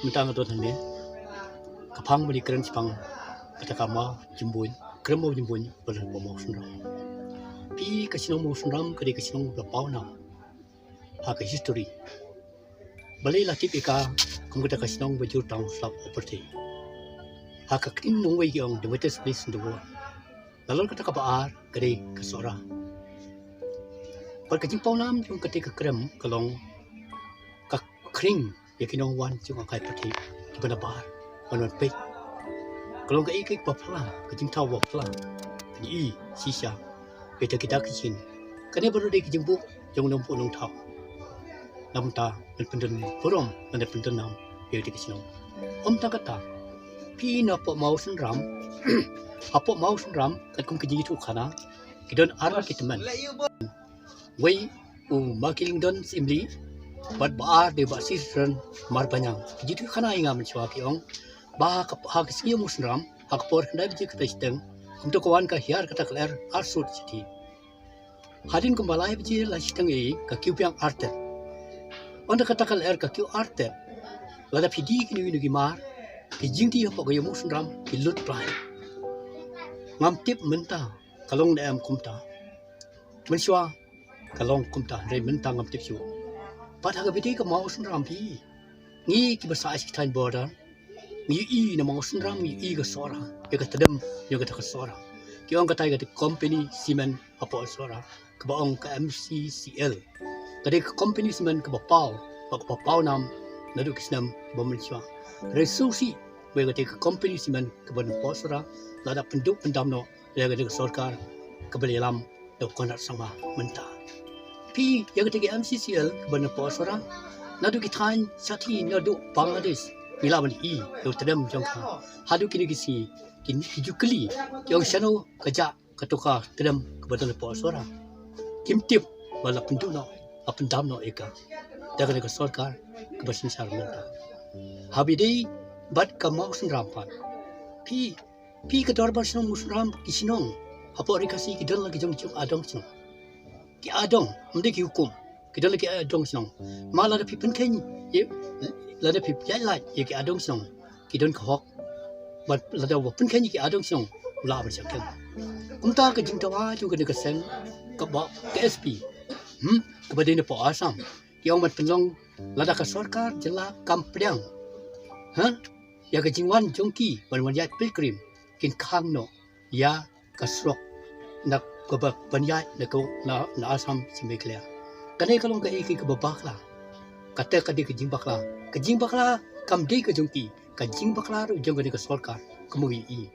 mentang atau tanya kapang beri keren sepang kata kama jembuin keren mau jembuin pada mau sunram pi kasinong mau sunram kadi kasinong berpau nam hak history balai latip ika kemudian kasinong bajur tang slap property hak kin nong wei yang the wettest place in the world lalu kata kabar kadi kasora pada jimpau nam jung ketika krem kalong kak kring yakinong wan jung akai pati di bana bar wan pek kalong ka ikik bapla ka jingtau bapla ni sisa beta kita kicin kane baru de kijimbu jung nom pu nong tau nam ta men pendun borom men pendun nam ye de kicin ta kata pi na po mau sun ram apo mau sun ram kat kum kiji tu khana kidon ara kitman wei makiling don simli bat baar de basisran mar banyang jitu khana inga menchwa kiong ba hak ski musram hak por khandai ji kata steng untuk kawan ka hiar kata kler arsut city hadin kumbalai ji la steng e ka kyupiang arte onda kata kler ka kyu arte lada pidi kini winu gimar ki jingti apa ga musram ki lut prai ngam tip menta kalong da am kumta menchwa kalong kumta re menta ngam tip su pat ha bidi ka mau sunram pi ngi ki basa is tain border ngi i na mau sunram ngi i ga sora ya ka tadam ya ka sora ki ong ka tai ga company cement apo sora ka ba ong ka MCCL ka de company cement ka ba pau nam na du kisnam ba menchwa re susi we ga te company cement ka ba po sora la da penduk pendam no ya ga de sarkar ka ba lam do konar sama menta pi yang ketiga MCCL kebenar pos orang nadu kitain sati nadu Bangladesh milawan i yo tedam jongka hadu kini kisi kin hijukli yo shano kaja katoka tedam kebenar pos orang kimtip bala penduna apendam no eka daga daga sarkar kebasin sarmenta habidei bat kamau sunrampan pi kedor barsinong musram kisinong apa rekasi kidon lagi jong adong sinong ki adong mende ki hukum kita lagi adong senang malah ada pipen kenyi ye lada pip jai ye ki adong senang ki don khok bat lada wapen kenyi ki adong senang ula bercakap umta ke jingtawa juga dekat sen ke bak ke SP kepada ini po asam yang mat penlong lada ke sarkar jela kampriang ya ke jingwan jongki ban ya pilgrim kin khang no ya kasrok nak kebab penyat na asam semeklia kane kalong ka iki ke babakla kata kadi ke jingbakla kam de ke jongki ka jingbakla ru jong ke sarkar kemui i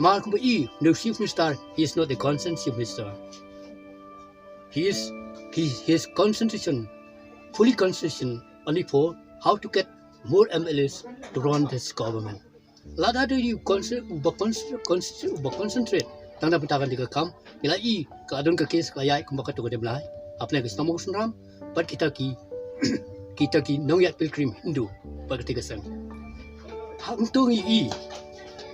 mar kemui i no chief minister he is not the consent chief minister he is concentration fully concentration only for how to get more MLAs to run this government lada do you concentrate tang dapat takan tiga kam bila i ke adun ke kes ke ayat kumba katu ke demlai apne ke stamok sunram pat kita ki nong yat pilgrim Hindu pat ketika sang hang tu i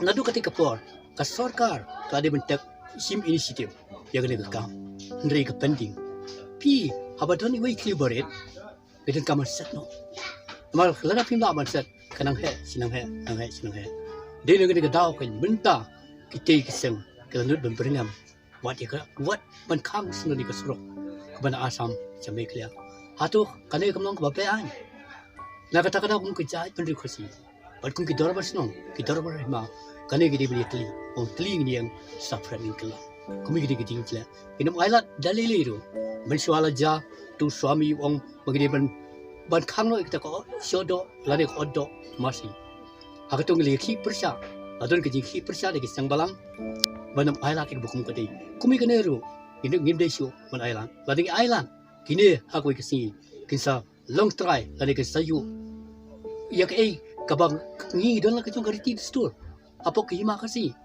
nadu ketika por ka sarkar ka de bentak sim initiative ya ke kam ndri ke pending pi habadon i wei klibaret beden kamar set no mal lana pim la man set kanang he sinang he de ne ke daw kan benta kita ke sang kelanut beringam wat ban khang sino ni kasrok keban asam jameklia hatu kane kamnong kebapean na kata-kata kum kejai pendri khosi bat kum kidor basnong kidor barima kane gidi beli tli on tli ni yang safran inkla kumi gidi jingla inam ailat dalili ro mensuala ja tu suami ong bagidi ban khang no kita ko shodo lade ko oddo masi hakatung lekhi persya adon ke jinghi persya de sang balang banam island ke bukum kadai kumi kaneru ini ngim desio man island lading island kini hakoi kesi kinsa long try lade ke sayu yak kabang ngi don la ke jong riti store apo ke hima kasi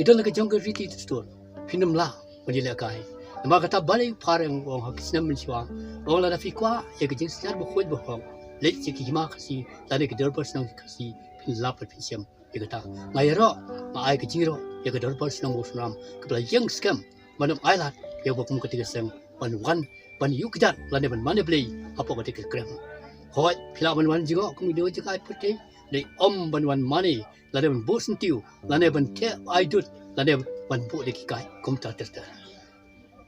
idon la ke jong riti store pinam la menjela kai nama kata balik parang wong hakisna mensiwa wong la fikwa ya ke jing siar bo khoi bo hong lek ke hima kasi lade ke dorpers nang kasi pin la per pinsiam ya kata ngayro ma ai ke jiro ya ke dorpers nang musram kepala yang scam manam island ya bokum ketika sang ban yuk dan lane ban mana beli apa ketika krem Hoi pila ban juga kami dua juga putih dari ban mani lade ban bosen tiu lade ban te aidut lade ban bu de kai kum ta ter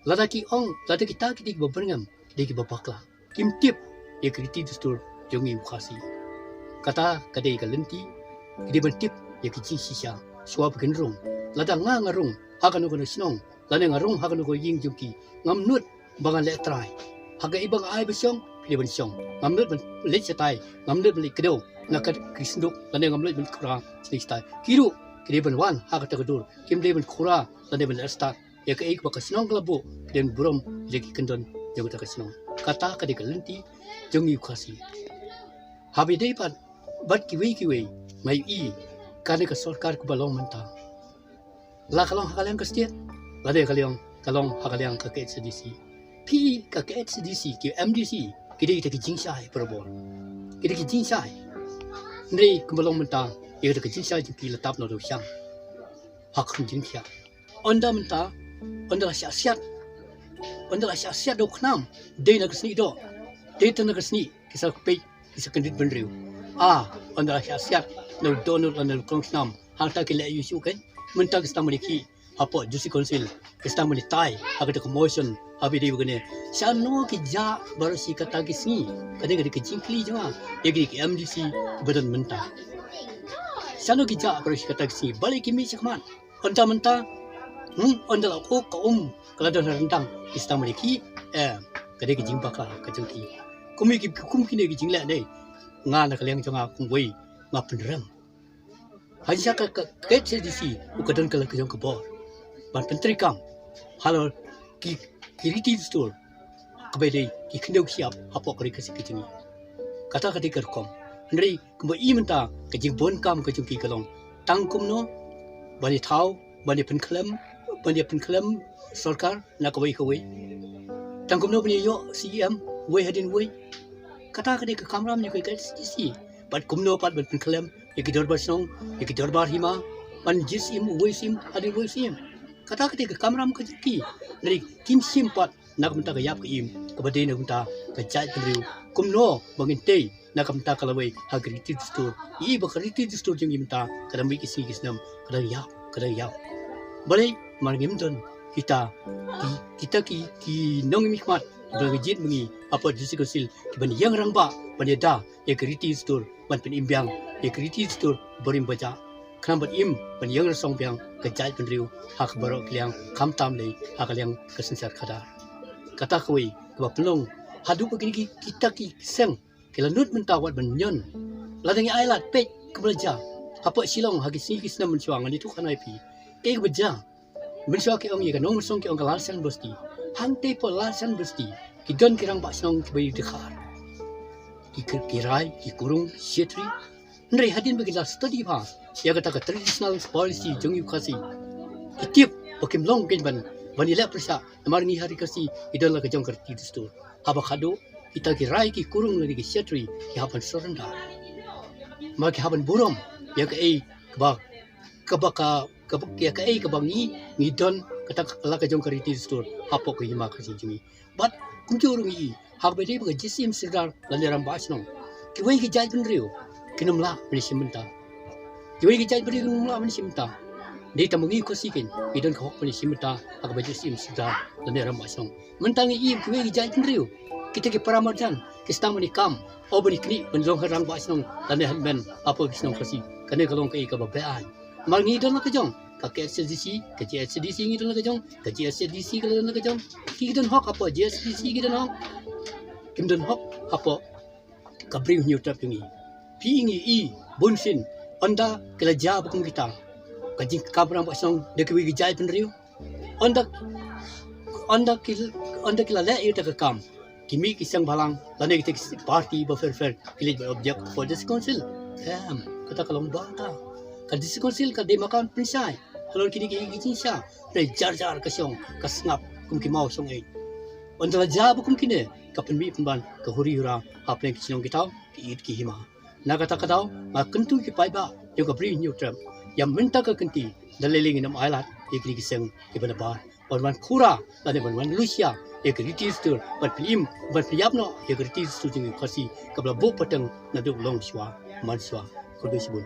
lada ki lada kita ki beberngam de ki babakla kim tip de kriti dustur jongi khasi kata kadai kalenti ki ban tip de ki ji sisa suap genrung lada ngarung hakan ko sinong lada ngarung hakan ko ying juki ngam nut bangan le trai haga ibang ai besong pilih ban siong ngamlut ban lek setai ngamlut ban lek kedau nakat kisnduk lane ngamlut ban kura sini setai kiru kiri ban wan hak ta kedur kim le ban kura lane ban start ya ke ik baka sinong klabu den burom leki kendon jago ta sinong kata ka de kalenti jongi khasi habi dei pat bat kiwi mai i kane ka sarkar ku balong menta la kalong hakalang ka state lade kalong hakalang ka KHDC P ka KHDC ki MDC kiri kita kijingsai perbol kiri kijingsai ndri kumbalong menta ya kita kijingsai ki letap no do syang hak jingsia onda menta onda la syasiat do knam de na kesni do de tan na kesni kisah pe kisah kendit benriu onda la syasiat no donor la kong knam hal ta ki la yusu kan menta kita meriki apa jusi konsil kita melitai agak motion abi di begini sano ki ja baru si kata kisni kadang ke jingkli jama yagi ki MDC badan menta sano ki ja baru si kata kisni balik kimi sakman onda menta onda la ko kalau dah rendang kita meriki kadang ke jingbaka kajengki kumi ki jingla dei ngana kalian janga kumwei ngapenram hanya ka KCDC ukadan kala kejong ke bor ban pentri kam halo kiriti store kabede ki kendau siap apa kari kasi kejini kata kerkom ndri kumba I menta kejing bon kam kejung ki kalong tangkum no bani thau bani penklem sarkar na kawai tangkum no bani yo CM we hadin we kata ke kamram ni kai si pat kumno pat ban penklem yaki dorbar song yaki dorbar hima ban jisim we sim hadin we sim kata ke kamram kejiki dari kim simpat nak menta ke yap ke im kabade nak menta ke jai kendriu kumno banginte nak menta kalawai hagriti store I bakriti store jeng menta kadam bi kisi kisnam kadang yap balai margim ton kita ki nong mikmat bergejit mengi apa jusi konsil ki ban yang rangba ban da ya kriti store ban pen imbyang ya kriti store borim baca krambat im ban yang song byang ke jai kendriu hak barok kliang kam tam le hak kliang kesensar khadar kata koi ba pelong hadu begini kita ki seng kila nut mentawat benyon ladangi ailat pe kebelaja apa silong hagi si kisna mensuang itu kan IP ke beja mensuang ke ong ye kan ong song ke ong kalalsan bosti hangte po lalsan bosti ki don kirang ba song ke bayi dekhar ki kirai ki kurung sietri ndrei hadin bagi la study ba ya kata ke traditional policy jong yu kasi kitip pokim long ken ban vanila persa amar ni hari kasi idol ke jong kerti dustur haba khado kita ki rai ki kurung lagi ki sietri ki haban soranda ma ki haban burom ya ke kebangi ngidon kata la ke jong kerti dustur hapo ke hima kasi jimi but kunjurung I hak bede bagi jisim sedar laleram basnong ki wei ki jai penriu kinumla menisim menta ki wei ki jai penriu kinumla menisim menta di tamungi kosikin idon khok menisim menta hak bede jisim sedar laleram basnong mentangi I ki wei ki jai penriu kita ke paramarjan kita menikam obani kini menjong harang basnong lane hanben apa kisnong kosi kane kalong ke ka babean marngi don ka jong ka KCDC ngi don ka jong ka KCDC ka don ka jong ki don hok apa JSDC ki don hok kim don hok apa ka bring new trap ngi pi ngi I bunsin onda kala ja bukum kita ka jing ka brang basnong de ki wi jai penriu onda kila le ita ka kam kimi kisang balang lane kita party berfer kilid object for this council kata kalong bata ka this council ka de makan prinsai halon kini ki ginsha re jar kasyong kasngap kum ki mau song ai ondala jab kum kine ka penbi penban ka huri hura apne kisinong kitau ki it ki hima na kata katau ma kentu ki paiba yo ka bring new term yang menta ka kenti daleling nam ailat ikli kisang ki banabar wan kura lane wan lucia kritis tu bat pim bat piap no kritis tu jing khasi kabla bo patang na du long shwa man shwa ko de sibun